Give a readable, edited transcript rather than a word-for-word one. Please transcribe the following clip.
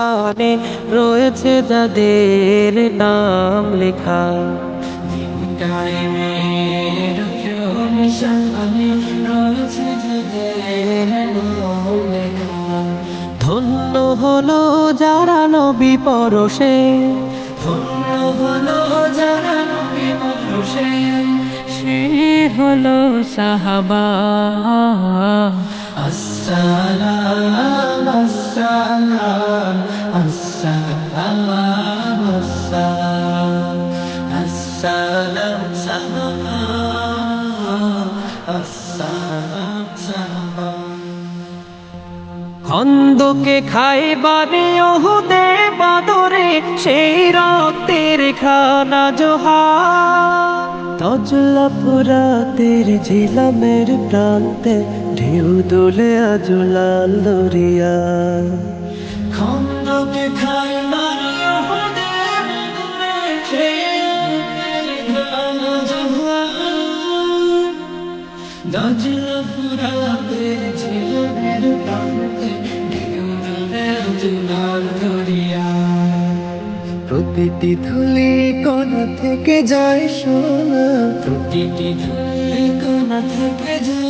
গানে রয়েছে যাদের নাম লেখা। ধন্য হলো যারা নবী পরশে, ধন্য হলো যারা নবী পরশে, সে হলো সাহাবা। আসসালাম আসসালাম আসসালাম আসসালাম আসসালাম সালাম আসসালাম সালাম। খন্দকে খাইবারে ওহুদে বাদরে সেই রক্তের খানা জোহার। তজলা ফুরাতের ঝিলামের প্রান্তে ঢেউ দোলে আজ লাল দরিয়া। খন্দকে খাইবারে ওহুদে বাদরে সেই রক্তের খানা জোহার। দজলা ফুরাতের ঝিলামের প্রান্তে ঢেউ দোলে আজ লাল দরিয়া। প্রতিটি ধুলি কণা থেকে যায় সোনা, প্রতিটি ধুলি কণা থেকে যায়